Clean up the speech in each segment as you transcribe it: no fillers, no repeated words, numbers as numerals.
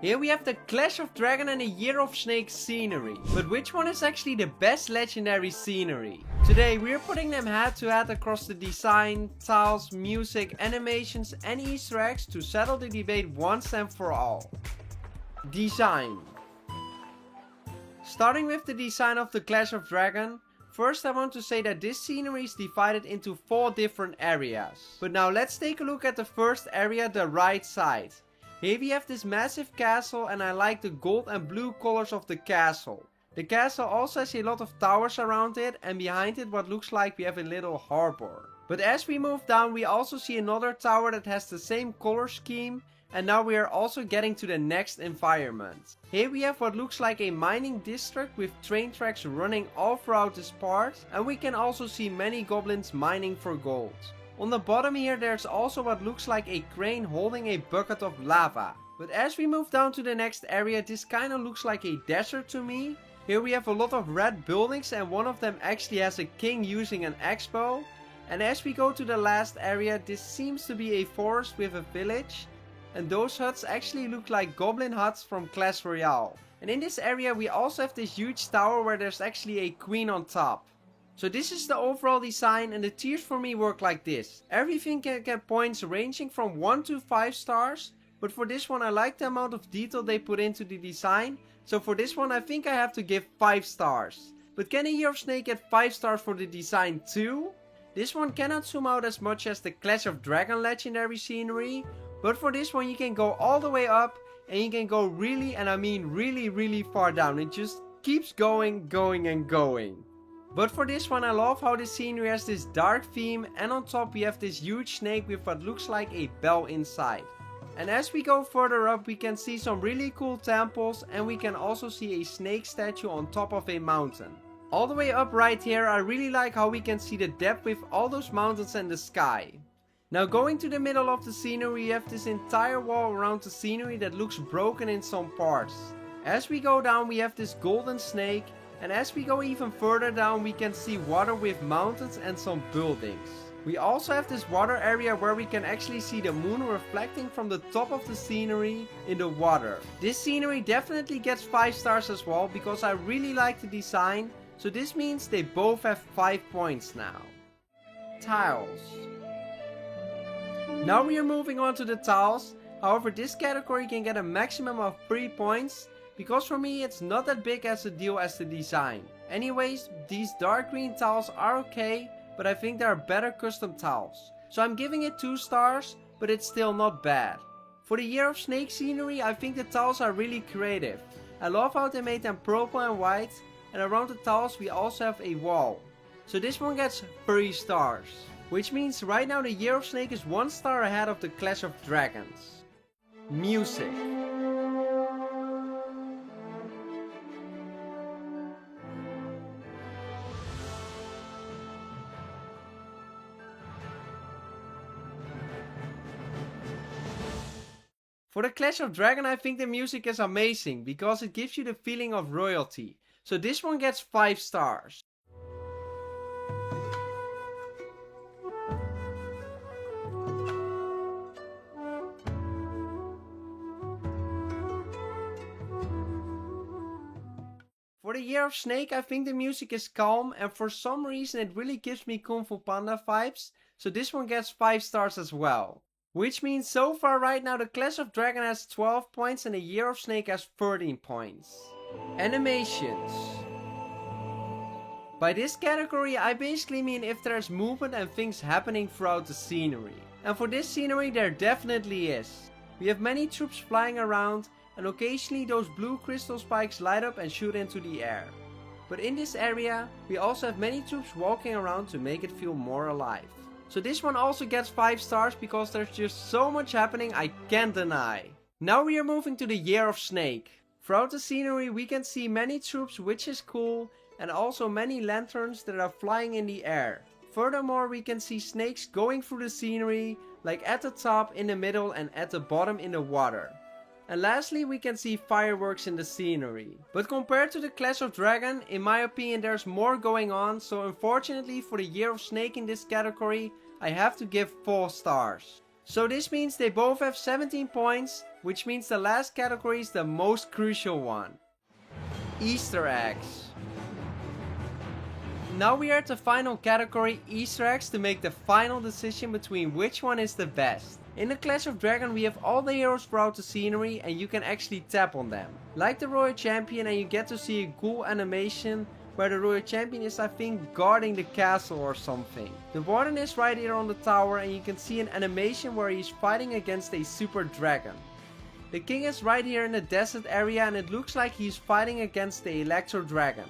Here we have the Clash of Dragon and the Year of Snake scenery. But which one is actually the best legendary scenery? Today we are putting them head to head across the design, tiles, music, animations and easter eggs to settle the debate once and for all. Design. Starting with the design of the Clash of Dragon. First I want to say that this scenery is divided into 4 different areas. But now let's take a look at the first area, the right side. Here we have this massive castle and I like the gold and blue colors of the castle. The castle also has a lot of towers around it and behind it what looks like we have a little harbor. But as we move down we also see another tower that has the same color scheme. And now we are also getting to the next environment. Here we have what looks like a mining district with train tracks running all throughout this part. And we can also see many goblins mining for gold. On the bottom here there's also what looks like a crane holding a bucket of lava. But as we move down to the next area this kinda looks like a desert to me. Here we have a lot of red buildings and one of them actually has a king using an expo. And as we go to the last area this seems to be a forest with a village. And those huts actually look like goblin huts from Clash Royale. And in this area we also have this huge tower where there's actually a queen on top. So this is the overall design and the tiers for me work like this. Everything can get points ranging from 1 to 5 stars. But for this one I like the amount of detail they put into the design. So for this one I think I have to give 5 stars. But can a Year of Snake get 5 stars for the design too? This one cannot zoom out as much as the Clash of Dragon legendary scenery. But for this one you can go all the way up and you can go really, and I mean really far down. It just keeps going and going. But for this one I love how the scenery has this dark theme and on top we have this huge snake with what looks like a bell inside. And as we go further up we can see some really cool temples and we can also see a snake statue on top of a mountain. All the way up right here I really like how we can see the depth with all those mountains and the sky. Now going to the middle of the scenery we have this entire wall around the scenery that looks broken in some parts. As we go down we have this golden snake. And as we go even further down we can see water with mountains and some buildings. We also have this water area where we can actually see the moon reflecting from the top of the scenery in the water. This scenery definitely gets 5 stars as well because I really like the design. So this means they both have 5 points now. Tiles. Now we are moving on to the tiles. However this category can get a maximum of 3 points. Because for me it's not that big as a deal as the design. Anyways, these dark green tiles are okay, but I think there are better custom tiles. So I'm giving it 2 stars, but it's still not bad. For the Year of Snake scenery I think the tiles are really creative. I love how they made them purple and white, and around the tiles we also have a wall. So this one gets 3 stars. Which means right now the Year of Snake is 1 star ahead of the Clash of Dragons. Music. For the Clash of Dragon I think the music is amazing because it gives you the feeling of royalty. So this one gets 5 stars. For the Year of Snake I think the music is calm and for some reason it really gives me Kung Fu Panda vibes. So this one gets 5 stars as well. Which means so far right now the Clash of Dragon has 12 points and the Year of Snake has 13 points. Animations. By this category I basically mean if there's movement and things happening throughout the scenery. And for this scenery there definitely is. We have many troops flying around and occasionally those blue crystal spikes light up and shoot into the air. But in this area we also have many troops walking around to make it feel more alive. So this one also gets 5 stars because there's just so much happening I can't deny. Now we are moving to the Year of Snake. Throughout the scenery we can see many troops which is cool and also many lanterns that are flying in the air. Furthermore we can see snakes going through the scenery like at the top, in the middle and at the bottom in the water. And lastly we can see fireworks in the scenery. But compared to the Clash of Dragon, in my opinion there's more going on, so unfortunately for the Year of Snake in this category I have to give 4 stars. So this means they both have 17 points, which means the last category is the most crucial one. Easter eggs. Now we are at the final category, Easter eggs, to make the final decision between which one is the best. In the Clash of Dragon we have all the heroes throughout the scenery and you can actually tap on them. Like the Royal Champion, and you get to see a cool animation where the Royal Champion is, I think, guarding the castle or something. The Warden is right here on the tower and you can see an animation where he's fighting against a super dragon. The King is right here in the desert area and it looks like he's fighting against the Electro Dragon.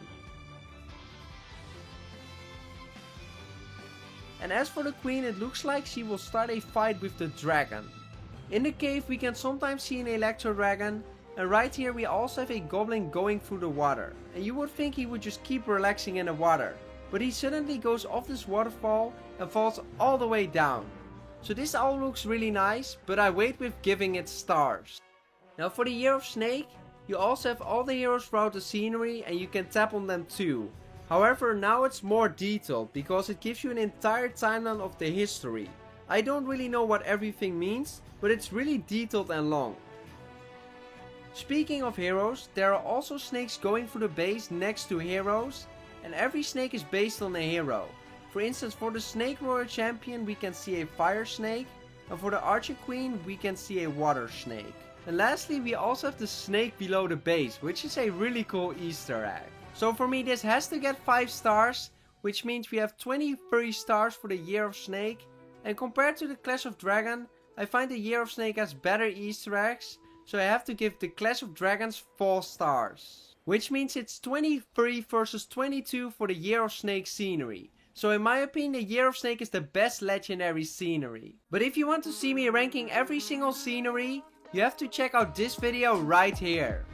And as for the Queen, it looks like she will start a fight with the dragon. In the cave we can sometimes see an Electro Dragon, and right here we also have a goblin going through the water. And you would think he would just keep relaxing in the water, but he suddenly goes off this waterfall and falls all the way down. So this all looks really nice, but I wait with giving it stars. Now for the Year of Snake, you also have all the heroes throughout the scenery and you can tap on them too. However, now it's more detailed because it gives you an entire timeline of the history. I don't really know what everything means, but it's really detailed and long. Speaking of heroes, there are also snakes going through the base next to heroes, and every snake is based on a hero. For instance, for the Snake Royal Champion we can see a fire snake, and for the Archer Queen we can see a water snake. And lastly we also have the snake below the base, which is a really cool Easter egg. So for me this has to get 5 stars, which means we have 23 stars for the Year of Snake. And compared to the Clash of Dragon, I find the Year of Snake has better Easter eggs, so I have to give the Clash of Dragons 4 stars. Which means it's 23 versus 22 for the Year of Snake scenery. So in my opinion the Year of Snake is the best legendary scenery. But if you want to see me ranking every single scenery, you have to check out this video right here.